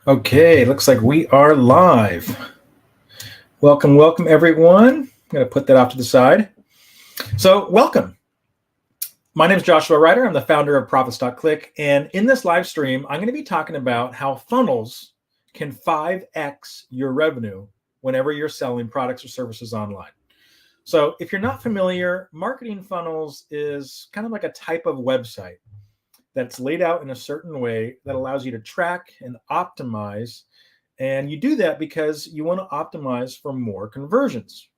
Okay, looks like we are live. Welcome, everyone. I'm going to put that off to the side. So, welcome. My name is Joshua Ryder. I'm the founder of Profits.click. And in this live stream, I'm going to be talking about how funnels can 5x your revenue whenever you're selling products or services online. So, if you're not familiar, marketing funnels is kind of like a type of website that's laid out in a certain way that allows you to track and optimize. And you do that because you want to optimize for more conversions.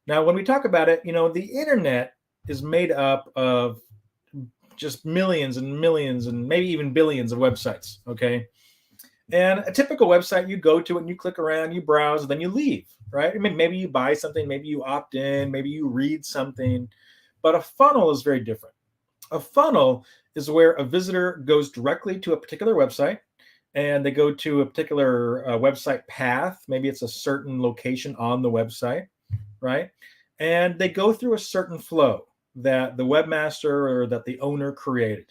Now, when we talk about it, the internet is made up of just millions and millions and maybe even billions of websites. Okay. And a typical website, you go to it and you click around, you browse, and then you leave, right? I mean, maybe you buy something, maybe you opt in, maybe you read something. But a funnel is very different. A funnel is where a visitor goes directly to a particular website and they go to a particular website path. Maybe it's a certain location on the website, right? And they go through a certain flow that the webmaster or that the owner created.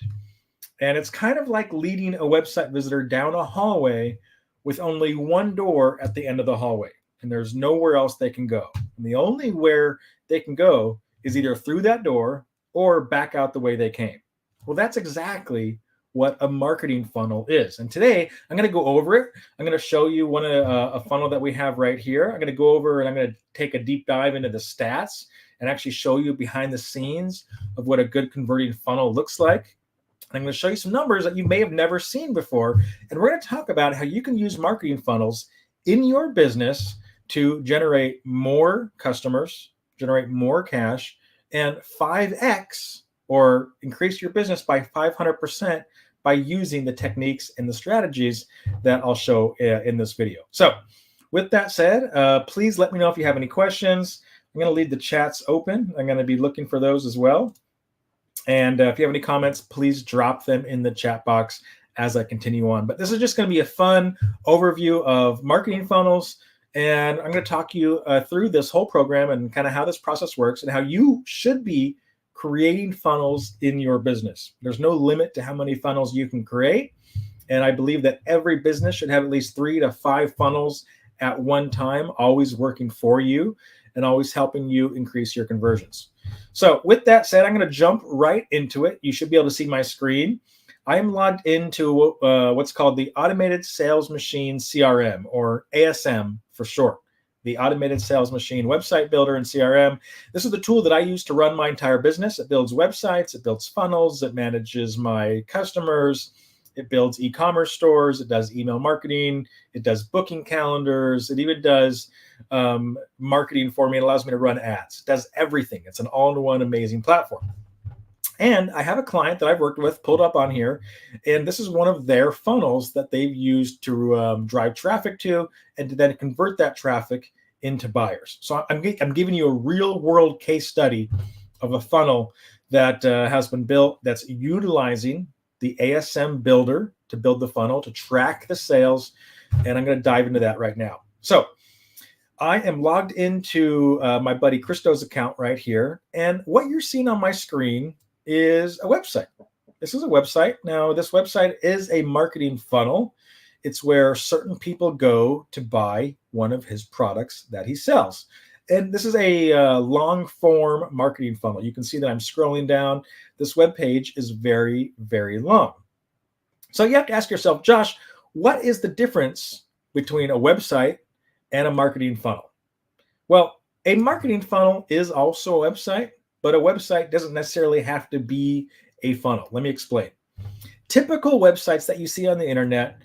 And it's kind of like leading a website visitor down a hallway with only one door at the end of the hallway. And there's nowhere else they can go. And the only where they can go is either through that door or back out the way they came. Well, that's exactly what a marketing funnel is. And today I'm going to go over it. I'm going to show you a funnel that we have right here. I'm going to go over and I'm going to take a deep dive into the stats and actually show you behind the scenes of what a good converting funnel looks like. And I'm going to show you some numbers that you may have never seen before. And we're going to talk about how you can use marketing funnels in your business to generate more customers, generate more cash, and 5x or increase your business by 500% by using the techniques and the strategies that I'll show in this video. So with that said, please let me know if you have any questions. I'm going to leave the chats open. I'm going to be looking for those as well. And if you have any comments, please drop them in the chat box as I continue on. But this is just going to be a fun overview of marketing funnels. And I'm going to talk you through this whole program and kind of how this process works and how you should be creating funnels in your business. There's no limit to how many funnels you can create. And I believe that every business should have at least 3 to 5 funnels at one time, always working for you and always helping you increase your conversions. So with that said, I'm going to jump right into it. You should be able to see my screen. I am logged into what's called the Automated Sales Machine CRM, or ASM for short. The Automated Sales Machine Website Builder and CRM. This is the tool that I use to run my entire business. It builds websites, it builds funnels, it manages my customers, it builds e-commerce stores, it does email marketing, it does booking calendars, it even does marketing for me. It allows me to run ads. It does everything. It's an all-in-one amazing platform. And I have a client that I've worked with pulled up on here, and this is one of their funnels that they've used to drive traffic to and to then convert that traffic into buyers. So I'm giving you a real world case study of a funnel that has been built that's utilizing the ASM builder to build the funnel, to track the sales, and I'm going to dive into that right now. So I am logged into my buddy Christo's account right here, and what you're seeing on my screen is a website. This is a website. Now, this website is a marketing funnel. It's where certain people go to buy one of his products that he sells. And this is a long form marketing funnel. You can see that I'm scrolling down. This web page is very, very long. So you have to ask yourself, Josh, what is the difference between a website and a marketing funnel? Well, a marketing funnel is also a website, but a website doesn't necessarily have to be a funnel. Let me explain. Typical websites that you see on the internet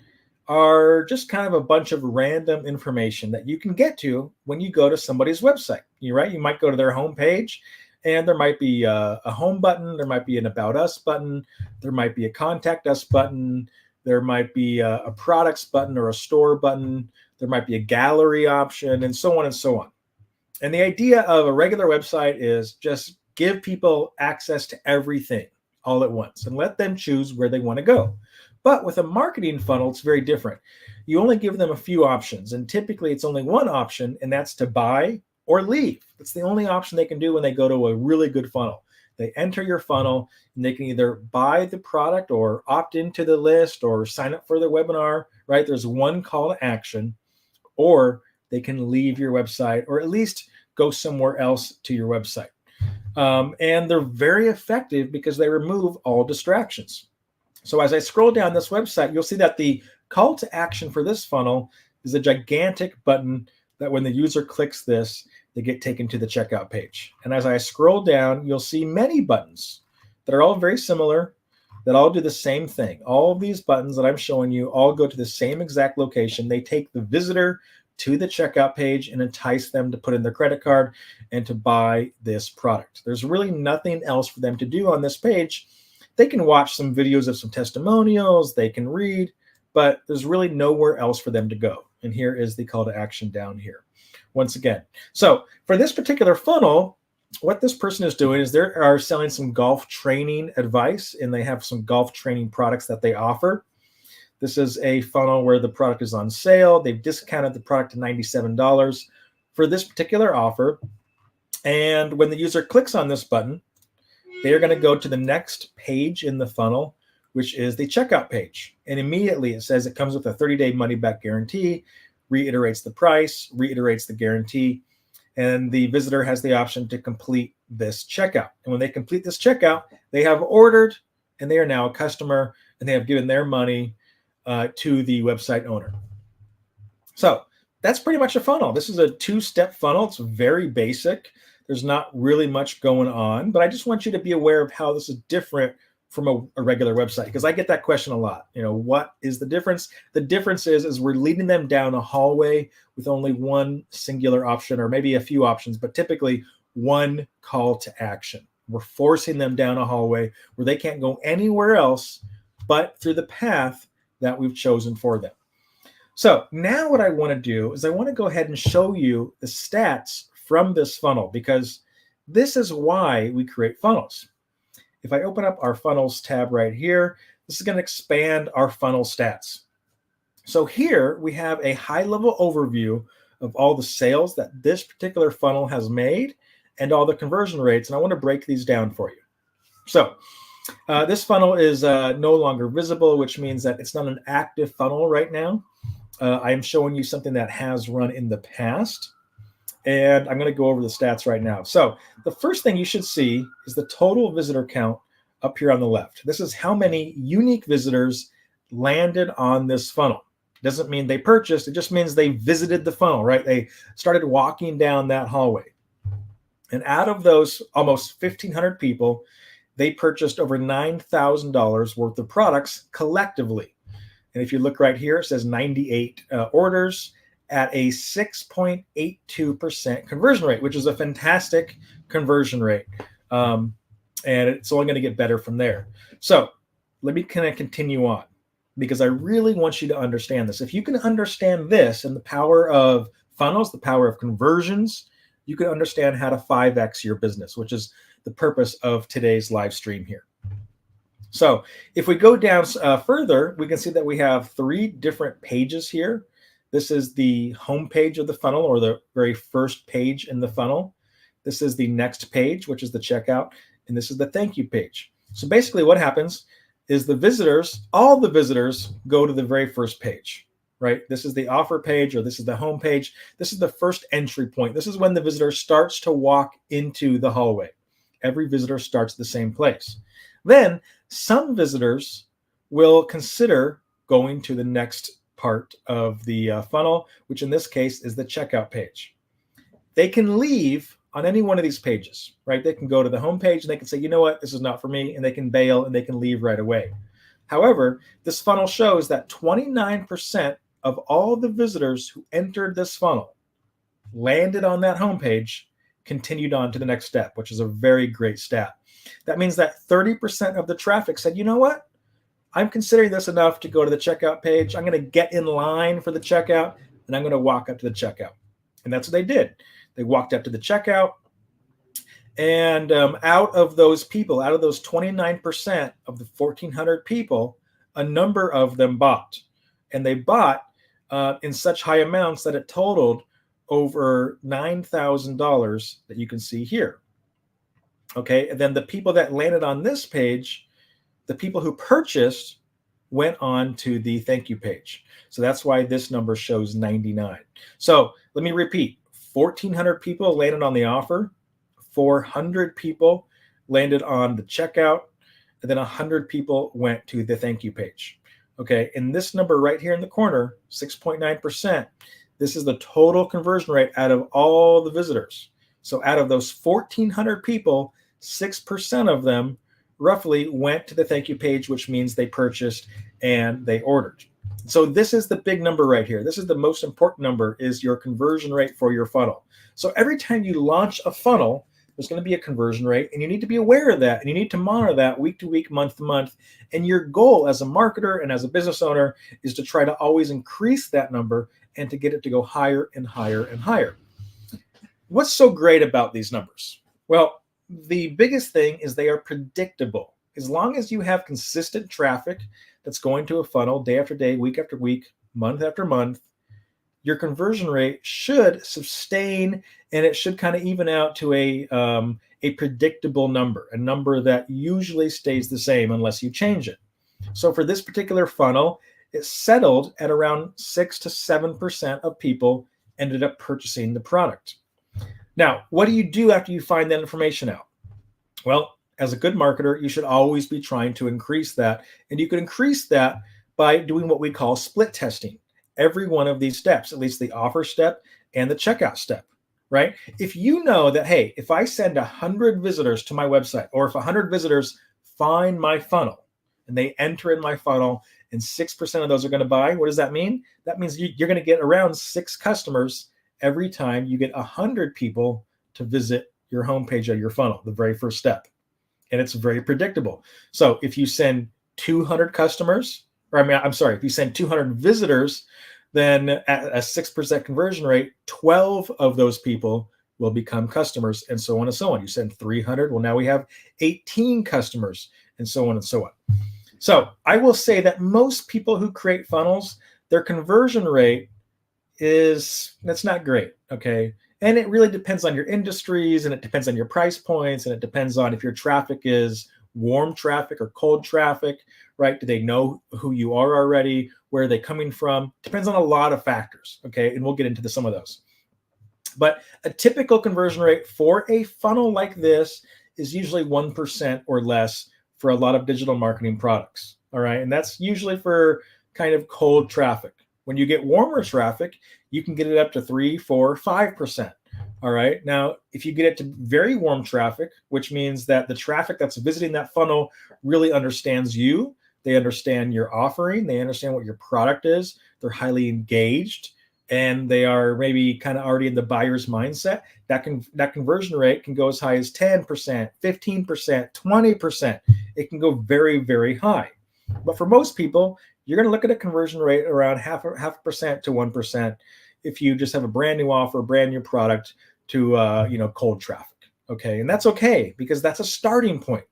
are just kind of a bunch of random information that you can get to when you go to somebody's website. You're right. You might go to their homepage and there might be a home button. There might be an About Us button. There might be a Contact Us button. There might be a products button or a store button. There might be a gallery option and so on and so on. And the idea of a regular website is just give people access to everything all at once and let them choose where they want to go. But with a marketing funnel, it's very different. You only give them a few options, and typically it's only one option, and that's to buy or leave. That's the only option they can do when they go to a really good funnel. They enter your funnel and they can either buy the product or opt into the list or sign up for the webinar, right? There's one call to action, or they can leave your website or at least go somewhere else to your website. And they're very effective because they remove all distractions. So as I scroll down this website, you'll see that the call to action for this funnel is a gigantic button that when the user clicks this, they get taken to the checkout page. And as I scroll down, you'll see many buttons that are all very similar, that all do the same thing. All of these buttons that I'm showing you all go to the same exact location. They take the visitor to the checkout page and entice them to put in their credit card and to buy this product. There's really nothing else for them to do on this page. They can watch some videos of some testimonials, they can read, but there's really nowhere else for them to go. And here is the call to action down here. Once again, so for this particular funnel, what this person is doing is they are selling some golf training advice, and they have some golf training products that they offer. This is a funnel where the product is on sale. They've discounted the product to $97 for this particular offer. And when the user clicks on this button, they are going to go to the next page in the funnel, which is the checkout page. And immediately it says it comes with a 30-day money-back guarantee, reiterates the price, reiterates the guarantee, and the visitor has the option to complete this checkout. And when they complete this checkout, they have ordered, and they are now a customer, and they have given their money to the website owner. So that's pretty much a funnel. This is a two-step funnel. It's very basic. There's not really much going on, but I just want you to be aware of how this is different from a regular website, because I get that question a lot. You know, what is the difference? The difference is we're leading them down a hallway with only one singular option, or maybe a few options, but typically one call to action. We're forcing them down a hallway where they can't go anywhere else but through the path that we've chosen for them. So now what I want to do is I want to go ahead and show you the stats from this funnel, because this is why we create funnels. If I open up our funnels tab right here, this is going to expand our funnel stats. So here we have a high-level overview of all the sales that this particular funnel has made and all the conversion rates, and I want to break these down for you. So this funnel is no longer visible, which means that it's not an active funnel right now. I am showing you something that has run in the past, and I'm going to go over the stats right now. So the first thing you should see is the total visitor count up here on the left. This is how many unique visitors landed on this funnel. It doesn't mean they purchased, it just means they visited the funnel, right? They started walking down that hallway. And out of those almost 1,500 people, they purchased over $9,000 worth of products collectively. And if you look right here, it says 98 orders at a 6.82% conversion rate, which is a fantastic conversion rate. And it's only going to get better from there. So let me kind of continue on, because I really want you to understand this. If you can understand this and the power of funnels, the power of conversions, you can understand how to 5X your business, which is the purpose of today's live stream here. So if we go down further, we can see that we have 3 different pages here. This is the home page of the funnel, or the very first page in the funnel. This is the next page, which is the checkout, and this is the thank you page. So basically what happens is the visitors, all the visitors, go to the very first page, right? This is the offer page, or this is the home page. This is the first entry point. This is when the visitor starts to walk into the hallway. Every visitor starts the same place. Then some visitors will consider going to the next part of the funnel, which in this case is the checkout page. They can leave on any one of these pages, right? They can go to the home page and they can say, you know what, this is not for me, and they can bail and they can leave right away. However, this funnel shows that 29% of all the visitors who entered this funnel landed on that home page, continued on to the next step, which is a very great stat. That means that 30% of the traffic said, you know what, I'm considering this enough to go to the checkout page. I'm going to get in line for the checkout, and I'm going to walk up to the checkout. And that's what they did. They walked up to the checkout, and out of those people, out of those 29% of the 1,400 people, a number of them bought. And they bought in such high amounts that it totaled over $9,000 that you can see here. Okay, and then the people that landed on this page, the people who purchased, went on to the thank you page. So that's why this number shows 99. So let me repeat, 1,400 people landed on the offer, 400 people landed on the checkout, and then 100 people went to the thank you page. Okay, and this number right here in the corner, 6.9%, this is the total conversion rate out of all the visitors. So out of those 1,400 people, 6% of them roughly went to the thank you page, which means they purchased and they ordered. So this is the big number right here. This is the most important number, is your conversion rate for your funnel. So every time you launch a funnel, there's going to be a conversion rate, and you need to be aware of that, and you need to monitor that week to week, month to month. And your goal as a marketer and as a business owner is to try to always increase that number and to get it to go higher and higher and higher. What's so great about these numbers? Well, the biggest thing is they are predictable. As long as you have consistent traffic that's going to a funnel day after day, week after week, month after month, your conversion rate should sustain, and it should kind of even out to a predictable number, a number that usually stays the same unless you change it. So for this particular funnel, it settled at around 6 to 7% of people ended up purchasing the product. Now, what do you do after you find that information out? Well, as a good marketer, you should always be trying to increase that. And you can increase that by doing what we call split testing. Every one of these steps, at least the offer step and the checkout step, right? If you know that, hey, if I send 100 visitors to my website, or if 100 visitors find my funnel and they enter in my funnel and 6% of those are going to buy, what does that mean? That means you're going to get around 6 customers every time you get 100 people to visit your homepage of your funnel, the very first step. And it's very predictable. So if you send 200 customers, if you send 200 visitors, then at a 6% conversion rate, 12 of those people will become customers, and so on and so on. You send 300, well, now we have 18 customers, and so on and so on. So I will say that most people who create funnels, their conversion rate that's not great, okay? And it really depends on your industries, and it depends on your price points, and it depends on if your traffic is warm traffic or cold traffic, right? Do they know who you are already? Where are they coming from? Depends on a lot of factors, okay? And we'll get into some of those. But a typical conversion rate for a funnel like this is usually 1% or less for a lot of digital marketing products, all right? And that's usually for kind of cold traffic. When you get warmer traffic, you can get it up to 3, 4, 5%. All right. Now, if you get it to very warm traffic, which means that the traffic that's visiting that funnel really understands you, they understand your offering, they understand what your product is, they're highly engaged, and they are maybe kind of already in the buyer's mindset, that conversion rate can go as high as 10%, 15%, 20%. It can go very, very high. But for most people, you're going to look at a conversion rate around half a percent to 1% if you just have a brand new offer, brand new product to cold traffic. Okay, and that's okay, because that's a starting point,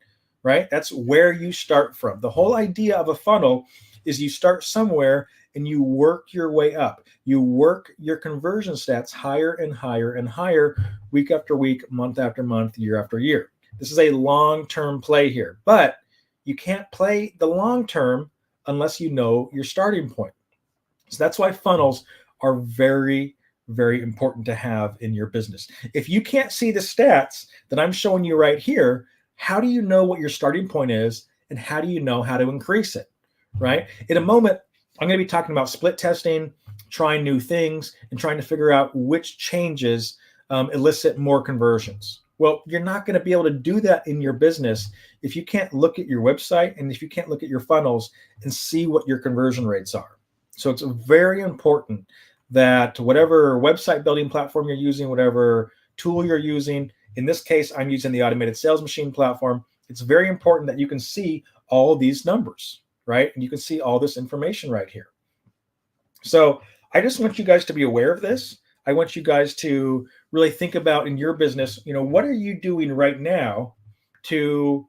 right? That's where you start from. The whole idea of a funnel is you start somewhere and you work your way up. You work your conversion stats higher and higher and higher, week after week, month after month, year after year. This is a long-term play here, but you can't play the long term unless you know your starting point. So that's why funnels are very, very important to have in your business. If you can't see the stats that I'm showing you right here, how do you know what your starting point is, and how do you know how to increase it, right? In a moment, I'm going to be talking about split testing, trying new things, and trying to figure out which changes elicit more conversions. Well, you're not going to be able to do that in your business if you can't look at your website and if you can't look at your funnels and see what your conversion rates are. So it's very important that whatever website building platform you're using, whatever tool you're using, in this case, I'm using the automated sales machine platform. It's very important that you can see all these numbers, right? And you can see all this information right here. So I just want you guys to be aware of this. I want you guys to really think about in your business, what are you doing right now to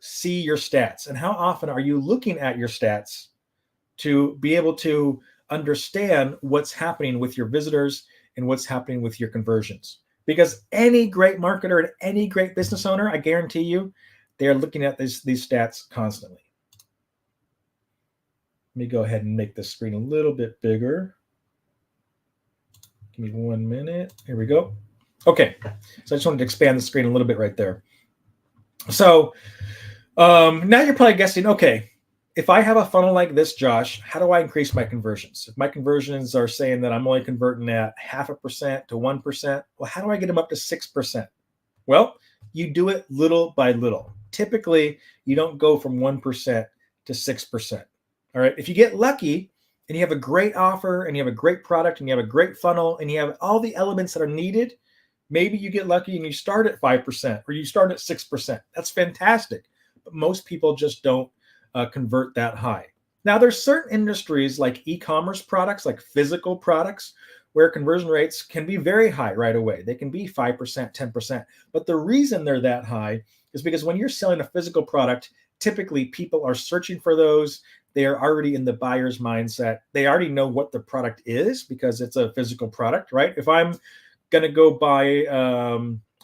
see your stats, and how often are you looking at your stats to be able to understand what's happening with your visitors and what's happening with your conversions. Because any great marketer and any great business owner, I guarantee you, they are looking at these stats constantly. Let me go ahead and make the screen a little bit bigger. Give me 1 minute. Here we go. Okay, so I just wanted to expand the screen a little bit right there. So now you're probably guessing, okay, if I have a funnel like this, Josh, how do I increase my conversions? If my conversions are saying that I'm only converting at 0.5% to 1%, well, how do I get them up to 6%? Well, you do it little by little. Typically, you don't go from 1% to 6%. All right. If you get lucky and you have a great offer and you have a great product and you have a great funnel and you have all the elements that are needed, maybe you get lucky and you start at 5% or you start at 6%. That's fantastic. But most people just don't convert that high. Now, there's certain industries like e-commerce products, like physical products, where conversion rates can be very high right away. They can be 5%, 10%. But the reason they're that high is because when you're selling a physical product, typically people are searching for those. They are already in the buyer's mindset. They already know what the product is because it's a physical product, right? If I'm going to go buy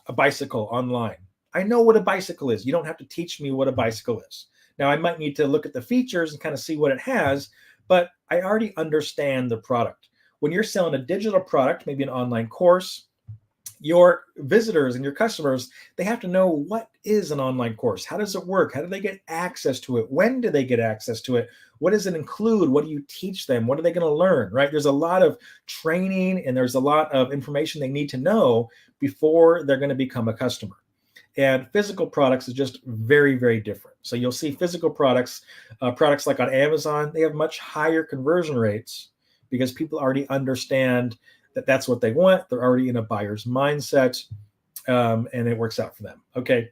a bicycle online, I know what a bicycle is. You don't have to teach me what a bicycle is. Now, I might need to look at the features and kind of see what it has, but I already understand the product. When you're selling a digital product, maybe an online course, your visitors and your customers, they have to know what is an online course. How does it work? How do they get access to it? When do they get access to it? What does it include? What do you teach them? What are they going to learn, right? There's a lot of training and there's a lot of information they need to know before they're going to become a customer. And physical products is just very, very different. So you'll see physical products, products like on Amazon, they have much higher conversion rates because people already understand that that's what they want. They're already in a buyer's mindset, and it works out for them. Okay.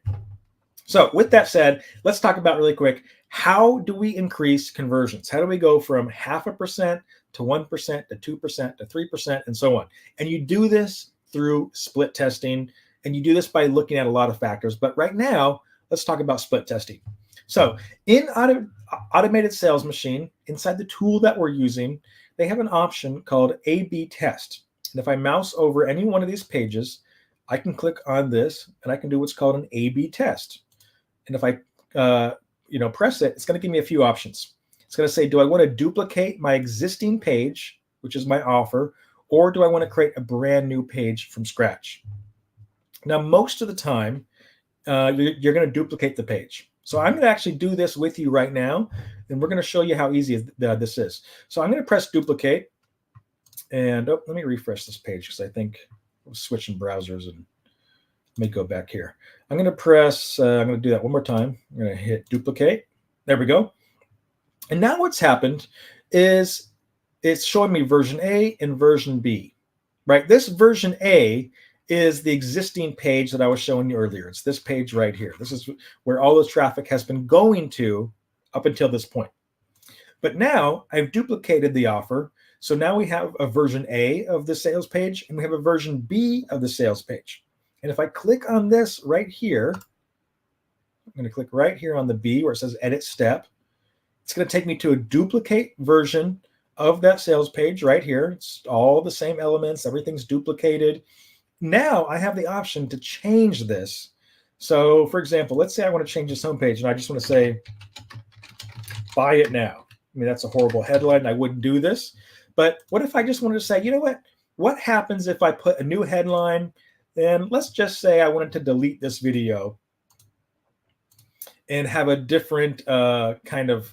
So with that said, let's talk about really quick, how do we increase conversions? How do we go from 0.5% to 1% to 2% to 3% and so on? And you do this through split testing, and you do this by looking at a lot of factors. But right now, let's talk about split testing. So in Automated Sales Machine, inside the tool that we're using, they have an option called A/B test. And if I mouse over any one of these pages, I can click on this and I can do what's called an A/B test. And if I press it, it's going to give me a few options. It's going to say, do I want to duplicate my existing page, which is my offer, or do I want to create a brand new page from scratch? Now, most of the time, you're going to duplicate the page. So I'm going to actually do this with you right now, and we're going to show you how easy this is. So I'm going to press duplicate, and let me refresh this page because I think I was switching browsers, and let me go back here. I'm going to press, I'm going to do that one more time. I'm going to hit duplicate. There we go. And now what's happened is it's showing me version A and version B, right? This version A is the existing page that I was showing you earlier. It's this page right here. This is where all the traffic has been going to up until this point. But now I've duplicated the offer. So now we have a version A of the sales page and we have a version B of the sales page. And if I click on this right here, I'm going to click right here on the B where it says edit step. It's going to take me to a duplicate version of that sales page right here. It's all the same elements. Everything's duplicated. Now I have the option to change this. So for example, let's say I want to change this homepage and I just want to say, buy it now. I mean, that's a horrible headline. I wouldn't do this. But what if I just wanted to say, you know what happens if I put a new headline and let's just say I wanted to delete this video and have a different kind of,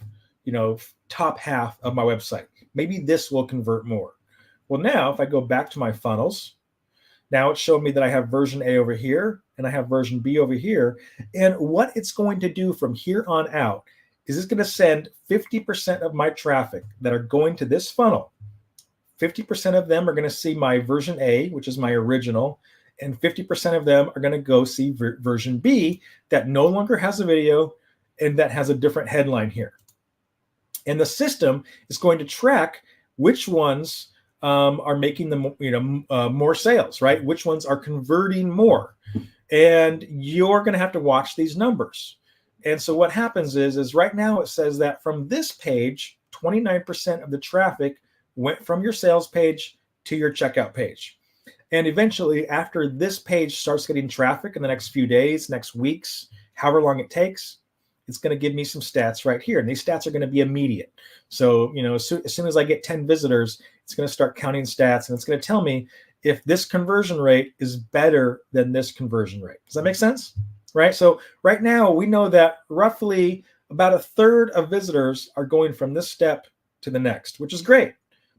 top half of my website. Maybe this will convert more. Well, now if I go back to my funnels, now it's showing me that I have version A over here and I have version B over here. And what it's going to do from here on out is it's going to send 50% of my traffic that are going to this funnel. 50% of them are going to see my version A, which is my original, and 50% of them are going to go see version B that no longer has a video and that has a different headline here. And the system is going to track which ones are making them, more sales, right? Which ones are converting more? And you're going to have to watch these numbers. And so what happens is right now it says that from this page, 29% of the traffic went from your sales page to your checkout page. And eventually, after this page starts getting traffic in the next few days, next weeks, however long it takes, it's going to give me some stats right here. And these stats are going to be immediate. So, as soon as I get 10 visitors, it's going to start counting stats, and it's going to tell me if this conversion rate is better than this conversion rate. Does that make sense? Right? So right now, we know that roughly about a third of visitors are going from this step to the next, which is great.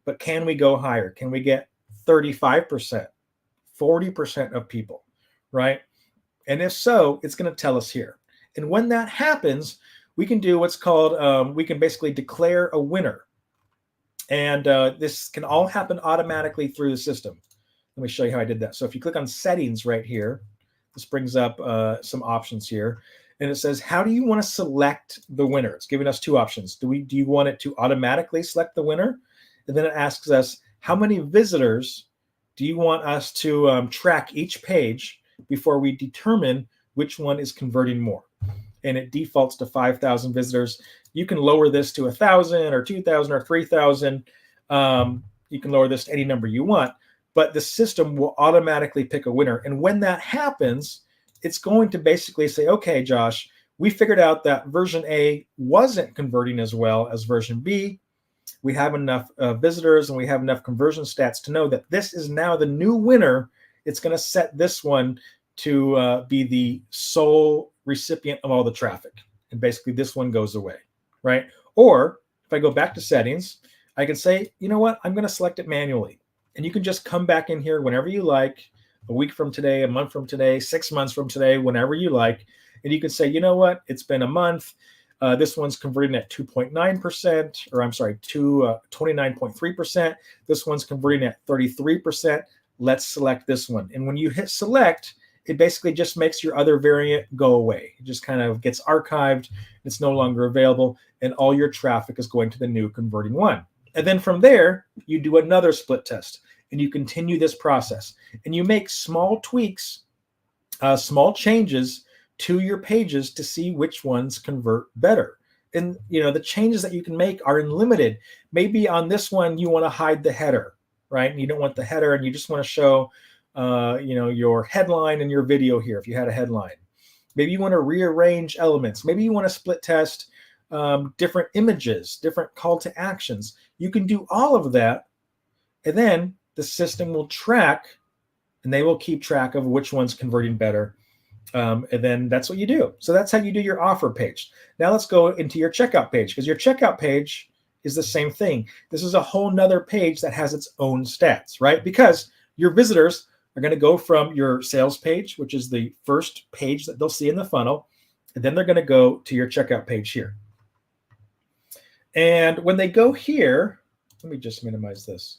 But can we go higher? Can we get 35%, 40% of people, right? And if so, it's going to tell us here. And when that happens, we can do what's called, we can basically declare a winner. And this can all happen automatically through the system. Let me show you how I did that. So if you click on settings right here, this brings up some options here. And it says, how do you want to select the winner? It's giving us two options. Do you want it to automatically select the winner? And then it asks us, how many visitors do you want us to track each page before we determine which one is converting more? And it defaults to 5,000 visitors. You can lower this to 1,000 or 2,000 or 3,000. You can lower this to any number you want, but the system will automatically pick a winner. And when that happens, it's going to basically say, okay, Josh, we figured out that version A wasn't converting as well as version B. We have enough visitors and we have enough conversion stats to know that this is now the new winner. It's going to set this one to be the sole recipient of all the traffic. And basically this one goes away, right? Or if I go back to settings, I can say, you know what? I'm going to select it manually. And you can just come back in here whenever you like, a week from today, a month from today, 6 months from today, whenever you like. And you can say, you know what? It's been a month. This one's converting at 2.9%, or I'm sorry, 29.3%. This one's converting at 33%. Let's select this one. And when you hit select, it basically just makes your other variant go away. It just kind of gets archived. It's no longer available. And all your traffic is going to the new converting one. And then from there, you do another split test. And you continue this process. And you make small tweaks, small changes to your pages to see which ones convert better. And the changes that you can make are unlimited. Maybe on this one you want to hide the header, right? And you don't want the header, and you just want to show your headline and your video here if you had a headline. Maybe you want to rearrange elements. Maybe you want to split test different images, different call to actions. You can do all of that, and then the system will track, and they will keep track of which one's converting better. And then that's what you do. So that's how you do your offer page. Now let's go into your checkout page, because your checkout page is the same thing. This is a whole nother page that has its own stats, right? Because your visitors are going to go from your sales page, which is the first page that they'll see in the funnel, and then they're going to go to your checkout page here. And when they go here, let me just minimize this.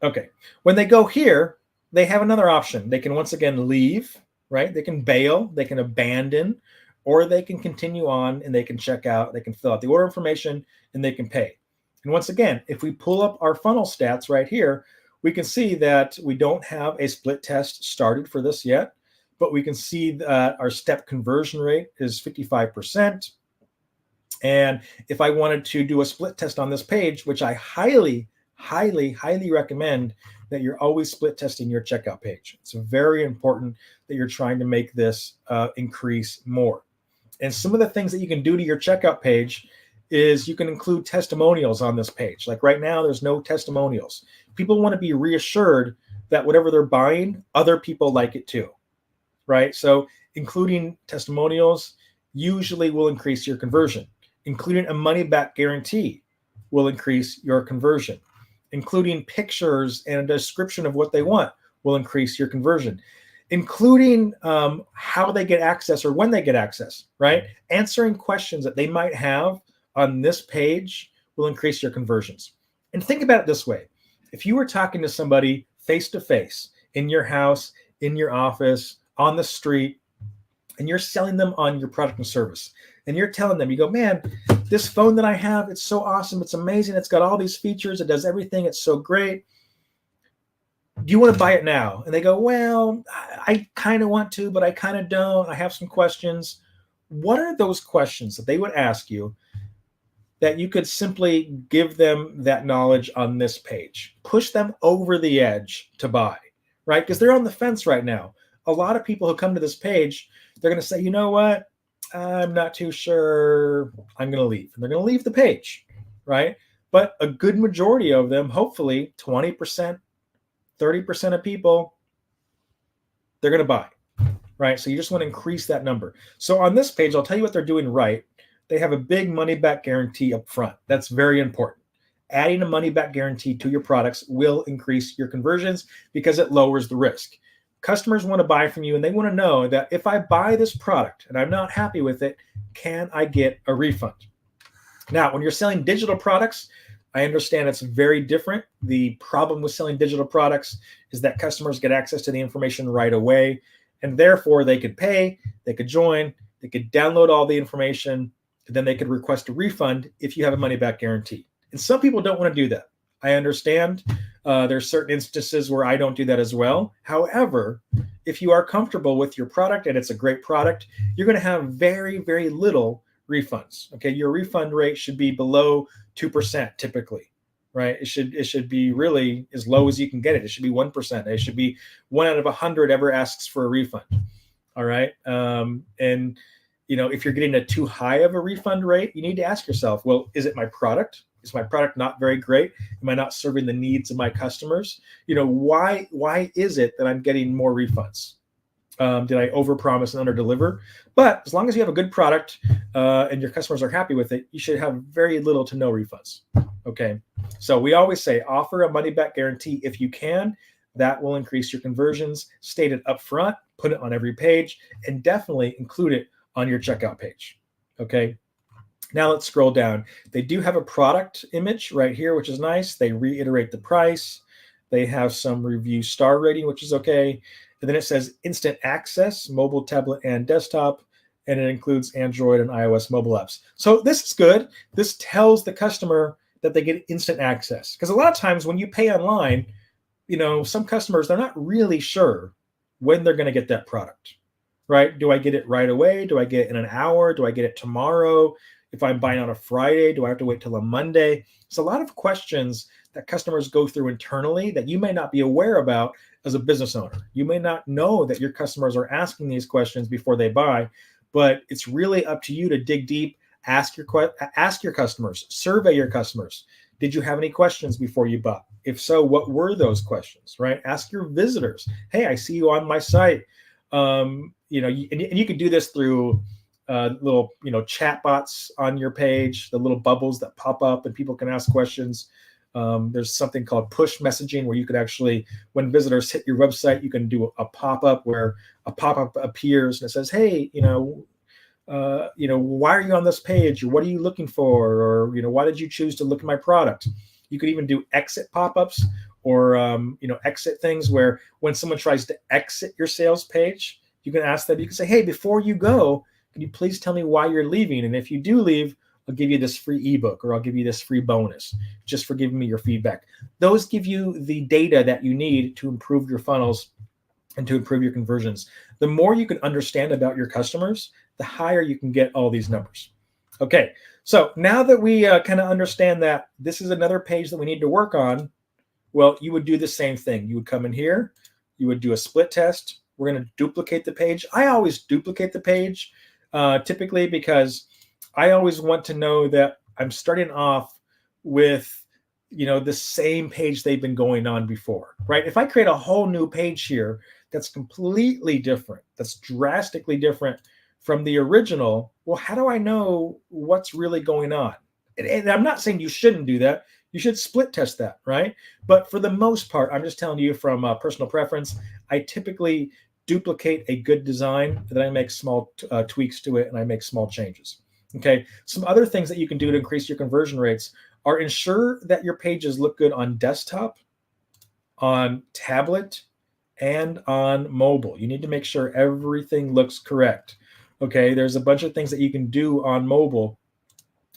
Okay, when they go here, they have another option. They can once again leave, right? They can bail, they can abandon, or they can continue on and they can check out, they can fill out the order information, and they can pay. And once again, if we pull up our funnel stats right here, we can see that we don't have a split test started for this yet, but we can see that our step conversion rate is 55%. And if I wanted to do a split test on this page, which I highly recommend that you're always split testing your checkout page. It's very important that you're trying to make this increase more. And some of the things that you can do to your checkout page is you can include testimonials on this page. Like right now, there's no testimonials. People want to be reassured that whatever they're buying, other people like it too, right? So including testimonials usually will increase your conversion. Including a money-back guarantee will increase your conversion. Including pictures and a description of what they want will increase your conversion. Including how they get access or when they get access, right? Answering questions that they might have on this page will increase your conversions. And think about it this way. If you were talking to somebody face-to-face in your house, in your office, on the street, and you're selling them on your product and service, and you're telling them, you go, man, this phone that I have, it's so awesome. It's amazing. It's got all these features. It does everything. It's so great. Do you want to buy it now? And they go, well, I kind of want to, but I kind of don't. I have some questions. What are those questions that they would ask you that you could simply give them that knowledge on this page, push them over the edge to buy, right? Because they're on the fence right now. A lot of people who come to this page, they're going to say, you know what? I'm not too sure. I'm going to leave. And they're going to leave the page, right? But a good majority of them, hopefully 20%, 30% of people, they're going to buy, right? So you just want to increase that number. So on this page, I'll tell you what they're doing right. They have a big money back guarantee up front. That's very important. Adding a money back guarantee to your products will increase your conversions because it lowers the risk. Customers want to buy from you and they want to know that if I buy this product and I'm not happy with it, can I get a refund? Now, when you're selling digital products, I understand it's very different. The problem with selling digital products is that customers get access to the information right away, and therefore they could pay, they could join, they could download all the information, and then they could request a refund if you have a money back guarantee. And some people don't want to do that. I understand. There's certain instances where I don't do that as well. However, if you are comfortable with your product and it's a great product, you're going to have very, very little refunds. Okay, your refund rate should be below 2% typically, right? It should be really as low as you can get it. It should be 1%. It should be 1 out of 100 ever asks for a refund. All right, and if you're getting a too high of a refund rate, you need to ask yourself, well, is it my product? Is my product not very great? Am I not serving the needs of my customers? Why is it that I'm getting more refunds? Did I overpromise and underdeliver? But as long as you have a good product and your customers are happy with it, you should have very little to no refunds. Okay, so we always say offer a money back guarantee if you can. That will increase your conversions. State it up front, put it on every page, and definitely include it on your checkout page. Okay. Now let's scroll down. They do have a product image right here, which is nice. They reiterate the price. They have some review star rating, which is okay. And then it says instant access, mobile, tablet, and desktop. And it includes Android and iOS mobile apps. So this is good. This tells the customer that they get instant access. Because a lot of times when you pay online, some customers, they're not really sure when they're going to get that product, right? Do I get it right away? Do I get it in an hour? Do I get it tomorrow? If I'm buying on a Friday, do I have to wait till a Monday? It's a lot of questions that customers go through internally that you may not be aware about as a business owner. You may not know that your customers are asking these questions before they buy, but it's really up to you to dig deep, ask your customers, survey your customers. Did you have any questions before you bought? If so, what were those questions, right? Ask your visitors. Hey, I see you on my site. And you can do this through little chat bots on your page, the little bubbles that pop up and people can ask questions. There's something called push messaging where you could actually, when visitors hit your website, you can do a pop-up where a pop-up appears and it says, hey, why are you on this page, or what are you looking for, or why did you choose to look at my product? You could even do exit pop-ups or exit things where when someone tries to exit your sales page, you can ask them, you can say, hey, before you go, can you please tell me why you're leaving? And if you do leave, I'll give you this free ebook, or I'll give you this free bonus just for giving me your feedback. Those give you the data that you need to improve your funnels and to improve your conversions. The more you can understand about your customers, the higher you can get all these numbers. Okay, so now that we kind of understand that this is another page that we need to work on, well, you would do the same thing. You would come in here, you would do a split test. We're going to duplicate the page. I always duplicate the page. Typically because I always want to know that I'm starting off with, the same page they've been going on before, right? If I create a whole new page here that's completely different, that's drastically different from the original, well, how do I know what's really going on? And I'm not saying you shouldn't do that. You should split test that, right? But for the most part, I'm just telling you from personal preference, I typically duplicate a good design, then I make small tweaks to it and I make small changes. Okay. Some other things that you can do to increase your conversion rates are ensure that your pages look good on desktop, on tablet, and on mobile. You need to make sure everything looks correct. Okay. There's a bunch of things that you can do on mobile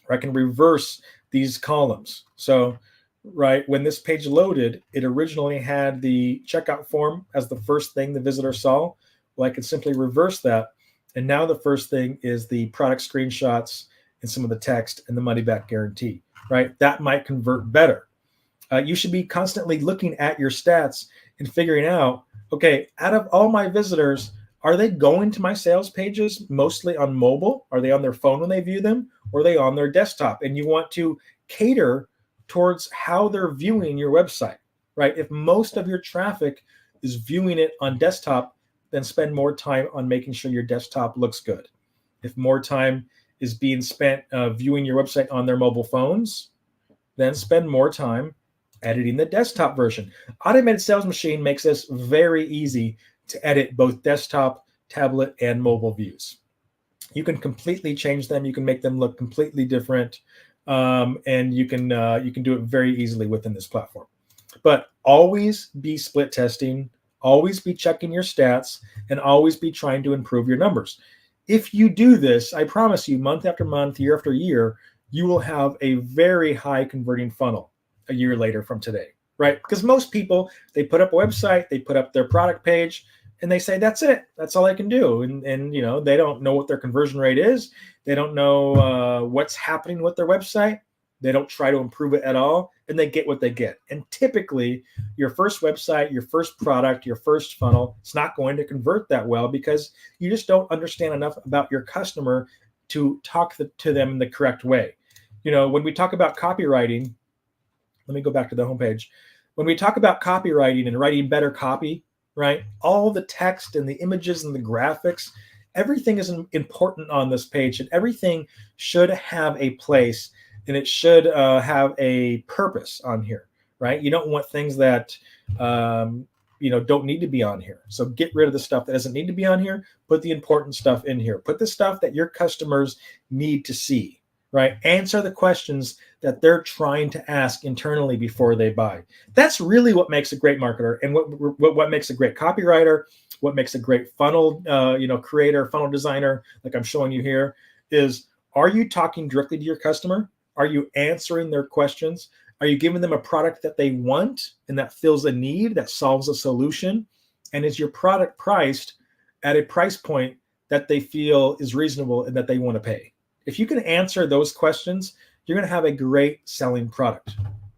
where I can reverse these columns. So right when this page loaded, it originally had the checkout form as the first thing the visitor saw. Well, I could simply reverse that. And now the first thing is the product screenshots and some of the text and the money back guarantee, right? That might convert better. You should be constantly looking at your stats and figuring out, okay, out of all my visitors, are they going to my sales pages mostly on mobile? Are they on their phone when they view them? Or are they on their desktop? And you want to cater towards how they're viewing your website, right? If most of your traffic is viewing it on desktop, then spend more time on making sure your desktop looks good. If more time is being spent viewing your website on their mobile phones, then spend more time editing the desktop version. Automated Sales Machine makes this very easy to edit both desktop, tablet, and mobile views. You can completely change them. You can make them look completely different, and you can do it very easily within this platform. But always be split testing, always be checking your stats, and always be trying to improve your numbers. If you do this, I promise you, month after month, year after year, you will have a very high converting funnel a year later from today, right? Because most people, they put up a website, they put up their product page, and they say, that's it. That's all I can do. And you know, they don't know what their conversion rate is. They don't know what's happening with their website. They don't try to improve it at all, and they get what they get. And typically, your first website, your first product, your first funnel, it's not going to convert that well because you just don't understand enough about your customer to talk to them in the correct way. You know, when we talk about copywriting, let me go back to the homepage. When we talk about copywriting and writing better copy, right? All the text and the images and the graphics, everything is important on this page, and everything should have a place, and it should have a purpose on here, right? You don't want things that don't need to be on here. So get rid of the stuff that doesn't need to be on here. Put the important stuff in here. Put the stuff that your customers need to see, right? Answer the questions that they're trying to ask internally before they buy. That's really what makes a great marketer, and what makes a great copywriter, what makes a great funnel creator, funnel designer, like I'm showing you here, is, are you talking directly to your customer? Are you answering their questions? Are you giving them a product that they want and that fills a need, that solves a solution? And is your product priced at a price point that they feel is reasonable and that they want to pay? If you can answer those questions, you're going to have a great selling product.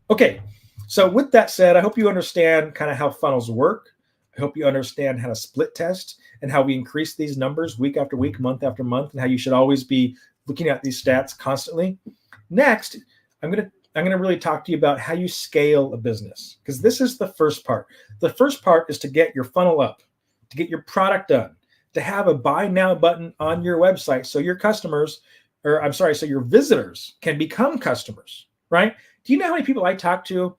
Okay, so with that said, I hope you understand kind of how funnels work. I hope you understand how to split test and how we increase these numbers week after week, month after month, and how you should always be looking at these stats constantly. Next, I'm going to really talk to you about how you scale a business, because this is the first part. The first part is to get your funnel up, to get your product done, to have a buy now button on your website so your so your visitors can become customers, right? Do you know how many people I talk to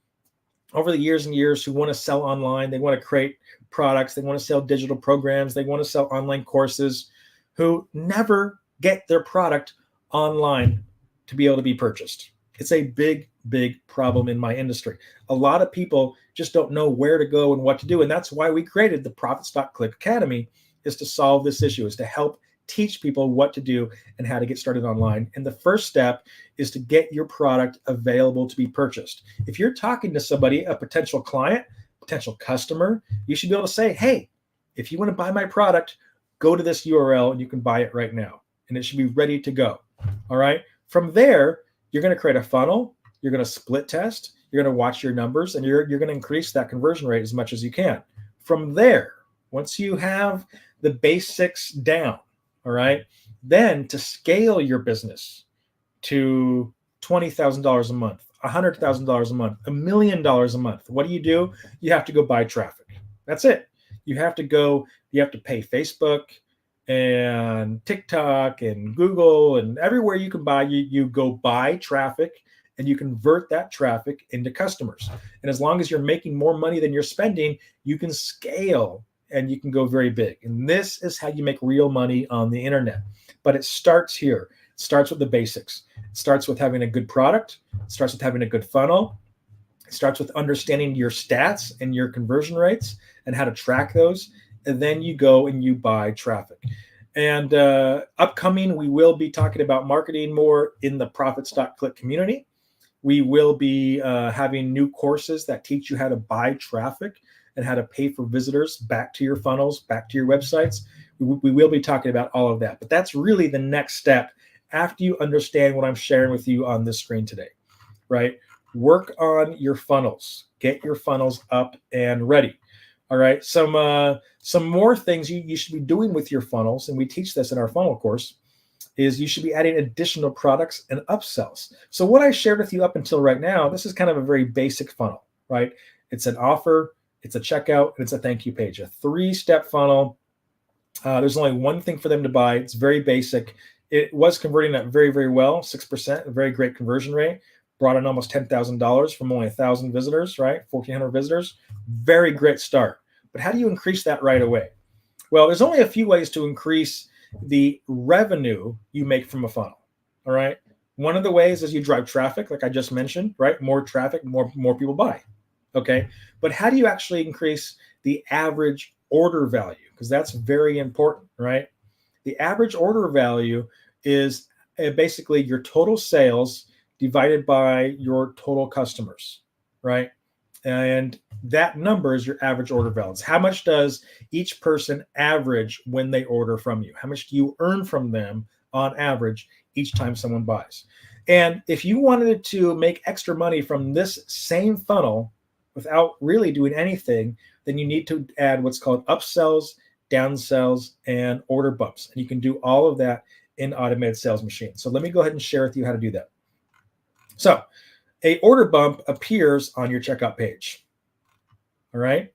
over the years and years who want to sell online? They want to create products. They want to sell digital programs. They want to sell online courses, who never get their product online to be able to be purchased. It's a big, big problem in my industry. A lot of people just don't know where to go and what to do. And that's why we created the Profits.Click Academy, is to solve this issue, is to help teach people what to do and how to get started online. And the first step is to get your product available to be purchased. If you're talking to somebody, a potential client, potential customer, you should be able to say, hey, if you want to buy my product, go to this URL and you can buy it right now. And it should be ready to go. All right. From there, you're going to create a funnel. You're going to split test. You're going to watch your numbers, and you're going to increase that conversion rate as much as you can. From there, once you have the basics down, all right, then to scale your business to $20,000 a month, $100,000 a month, $1 million a month, what do? You have to go buy traffic. That's it. You have to pay Facebook and TikTok and Google and everywhere you can buy, you go buy traffic, and you convert that traffic into customers. And as long as you're making more money than you're spending, you can scale and you can go very big. And this is how you make real money on the internet. But it starts here. It starts with the basics. It starts with having a good product. It starts with having a good funnel. It starts with understanding your stats and your conversion rates and how to track those. And then you go and you buy traffic. And upcoming, we will be talking about marketing more in the Profits.Click community. We will be having new courses that teach you how to buy traffic and how to pay for visitors back to your funnels, back to your websites. We will be talking about all of that. But that's really the next step after you understand what I'm sharing with you on this screen today, right? Work on your funnels. Get your funnels up and ready. All right. Some more things you should be doing with your funnels, and we teach this in our funnel course, is you should be adding additional products and upsells. So what I shared with you up until right now, this is kind of a very basic funnel, right? It's an offer, it's a checkout, and it's a thank you page, a 3-step funnel. There's only one thing for them to buy. It's very basic. It was converting at very, very well, 6%, a very great conversion rate. Brought in almost $10,000 from only 1,000 visitors, right? 1,400 visitors. Very great start. But how do you increase that right away? Well, there's only a few ways to increase the revenue you make from a funnel. All right. One of the ways is you drive traffic, like I just mentioned, right? More traffic, more people buy. Okay. But how do you actually increase the average order value? Because that's very important, right? The average order value is basically your total sales divided by your total customers, right? And that number is your average order value. How much does each person average when they order from you? How much do you earn from them on average each time someone buys? And if you wanted to make extra money from this same funnel without really doing anything, then you need to add what's called upsells, downsells, and order bumps. And you can do all of that in Automated Sales Machine. So let me go ahead and share with you how to do that. So a order bump appears on your checkout page. All right.